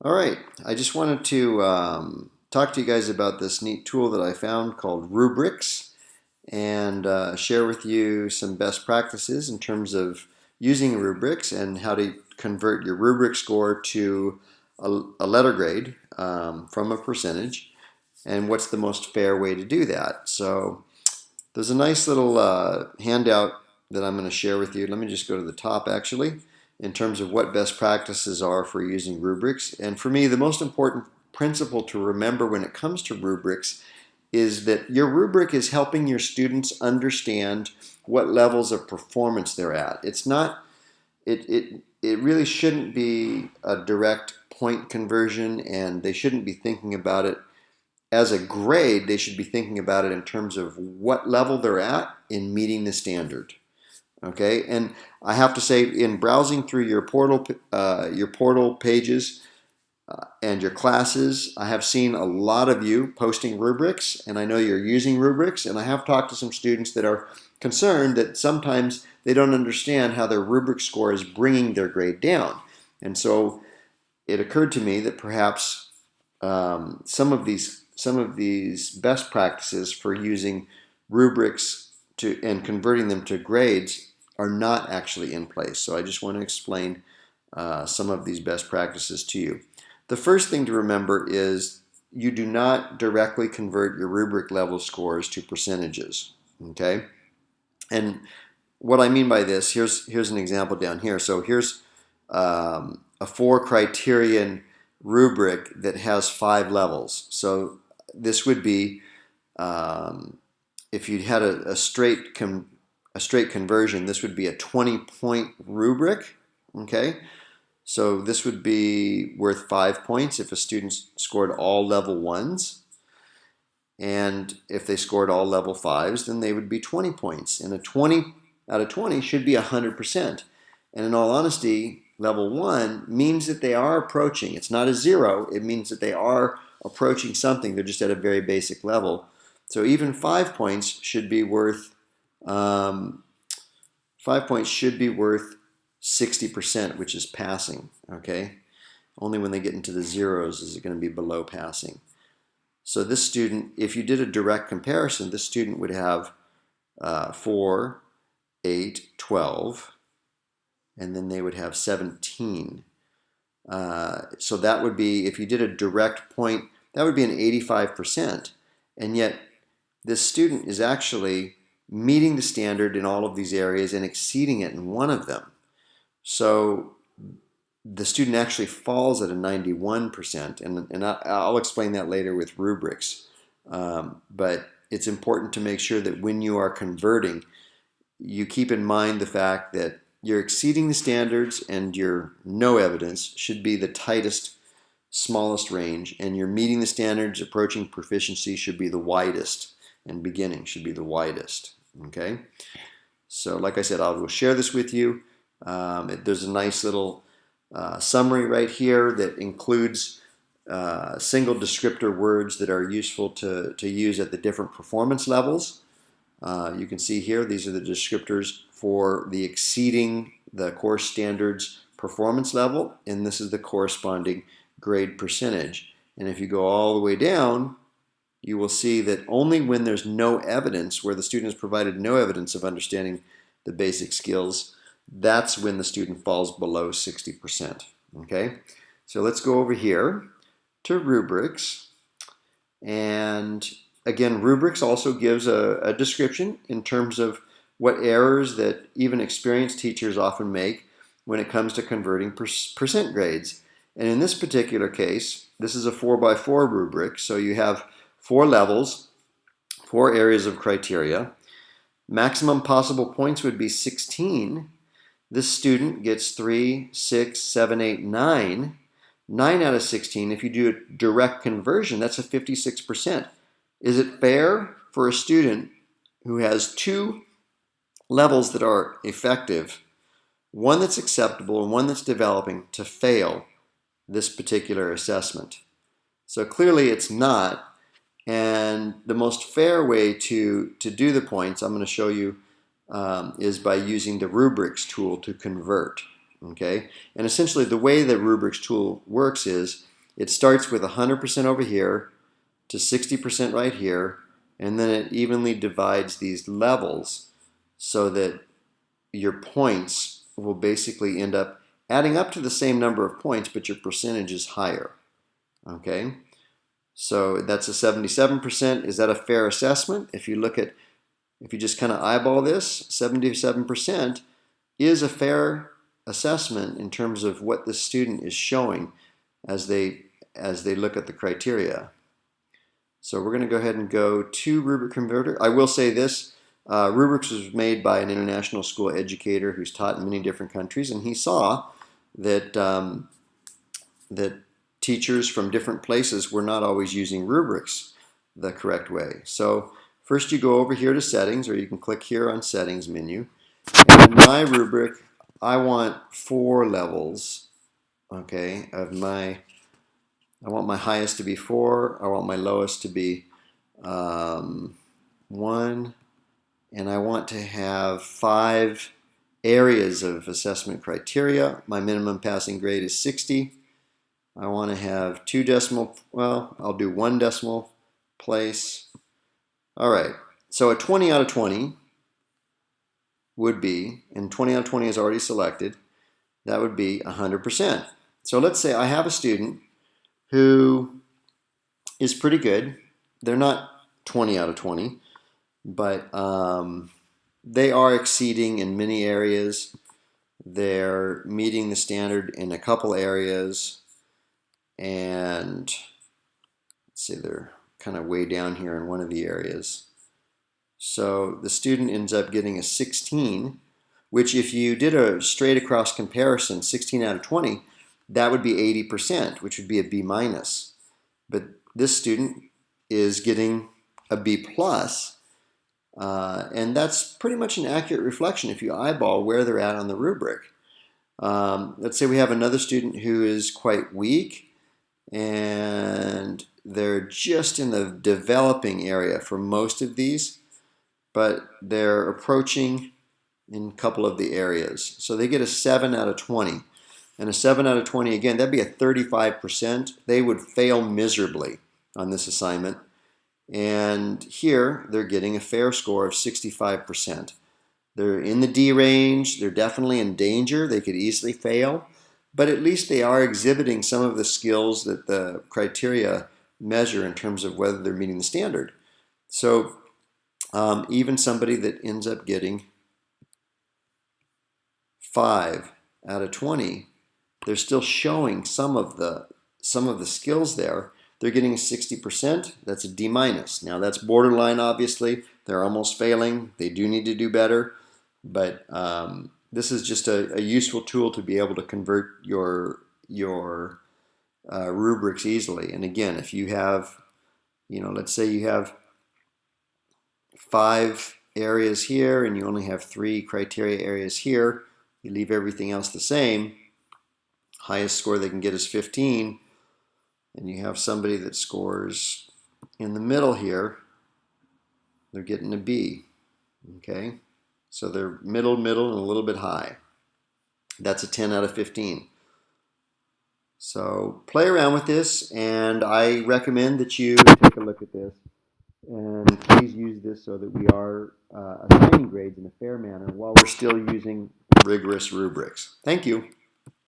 All right, I just wanted to talk to you guys about this neat tool that I found called Rubrics and share with you some best practices in terms of using Rubrics and how to convert your rubric score to a letter grade from a percentage and what's the most fair way to do that. So there's a nice little handout that I'm going to share with you. Let me just go to the top actually in terms of what best practices are for using rubrics. And for me, the most important principle to remember when it comes to rubrics is that your rubric is helping your students understand what levels of performance they're at. It's not, it really shouldn't be a direct point conversion, and they shouldn't be thinking about it as a grade. They should be thinking about it in terms of what level they're at in meeting the standard. Okay, and I have to say, in browsing through your portal pages and your classes, I have seen a lot of you posting rubrics, and I know you're using rubrics. And I have talked to some students that are concerned that sometimes they don't understand how their rubric score is bringing their grade down. And so it occurred to me that perhaps some of these best practices for using rubrics and converting them to grades are not actually in place. So I just want to explain some of these best practices to you. The first thing to remember is you do not directly convert your rubric level scores to percentages. Okay, and what I mean by this, here's an example down here. So here's a 4-criterion rubric that has 5 levels. So this would be if you had a straight conversion, this would be a 20-point rubric. Okay, so this would be worth 5 points if a student scored all level 1s, and if they scored all level 5s, then they would be 20 points. And a 20 out of 20 should be 100%. And in all honesty, level 1 means that they are approaching. It's not a 0. It means that they are approaching something. They're just at a very basic level. So even 5 points should be worth 5 points should be worth 60%, which is passing. Okay, only when they get into the zeros is it going to be below passing. So this student, if you did a direct comparison, this student would have 4, 8, 12, and then they would have 17. So that would be, if you did a direct point, that would be an 85%. And yet this student is actually meeting the standard in all of these areas and exceeding it in one of them. So the student actually falls at a 91%, and I'll explain that later with rubrics. But it's important to make sure that when you are converting, you keep in mind the fact that you're exceeding the standards, and your no evidence should be the tightest, smallest range, and your meeting the standards, approaching proficiency should be the widest, and beginning should be the widest. Okay, so like I said, I will share this with you. There's a nice little summary right here that includes single descriptor words that are useful to use at the different performance levels. You can see here, these are the descriptors for the exceeding the course standards performance level, and this is the corresponding grade percentage. And if you go all the way down, you will see that only when there's no evidence, where the student has provided no evidence of understanding the basic skills, that's when the student falls below 60%. Okay, so let's go over here to rubrics. And again, rubrics also gives a description in terms of what errors that even experienced teachers often make when it comes to converting percent grades. And in this particular case, this is a 4x4 rubric, so you have 4 levels, 4 areas of criteria. Maximum possible points would be 16. This student gets 3, 6, 7, 8, 9. 9 out of 16, if you do a direct conversion, that's a 56%. Is it fair for a student who has 2 levels that are effective, one that's acceptable and one that's developing, to fail this particular assessment? So clearly it's not. And the most fair way to do the points, I'm going to show you, is by using the Rubrics tool to convert. Okay, and essentially the way the Rubrics tool works is it starts with 100% over here to 60% right here, and then it evenly divides these levels so that your points will basically end up adding up to the same number of points, but your percentage is higher. Okay, so that's a 77%. Is that a fair assessment? If you just kind of eyeball this, 77% is a fair assessment in terms of what the student is showing as they look at the criteria. So we're going to go ahead and go to Rubric Converter. I will say this, Rubrics was made by an international school educator who's taught in many different countries, and he saw that, that teachers from different places were not always using Rubrics the correct way. So first you go over here to Settings, or you can click here on Settings menu. And in my rubric, I want 4 levels, okay, I want my highest to be 4, I want my lowest to be 1, and I want to have 5 areas of assessment criteria. My minimum passing grade is 60. I want to have 2 decimal, well, I'll do 1 decimal place. All right, so a 20 out of 20 would be, and 20 out of 20 is already selected, that would be 100%. So let's say I have a student who is pretty good. They're not 20 out of 20, but they are exceeding in many areas. They're meeting the standard in a couple areas, and let's see, they're kind of way down here in one of the areas. So the student ends up getting a 16, which if you did a straight across comparison, 16 out of 20, that would be 80%, which would be a B minus. But this student is getting a B plus, and that's pretty much an accurate reflection if you eyeball where they're at on the rubric. Let's say we have another student who is quite weak, and they're just in the developing area for most of these, but they're approaching in a couple of the areas. So they get a 7 out of 20. And a 7 out of 20, again, that'd be a 35%. They would fail miserably on this assignment. And here, they're getting a fair score of 65%. They're in the D range. They're definitely in danger. They could easily fail. But at least they are exhibiting some of the skills that the criteria measure in terms of whether they're meeting the standard. So even somebody that ends up getting 5 out of 20, they're still showing some of the skills there. They're getting 60%. That's a D minus. Now that's borderline, obviously. They're almost failing. They do need to do better. But this is just a useful tool to be able to convert your rubrics easily. And again, if you have, let's say you have 5 areas here and you only have 3 criteria areas here, you leave everything else the same, highest score they can get is 15, and you have somebody that scores in the middle here, they're getting a B, okay? So they're middle, and a little bit high. That's a 10 out of 15. So play around with this, and I recommend that you take a look at this, and please use this so that we are assigning grades in a fair manner while we're still using rigorous rubrics. Thank you.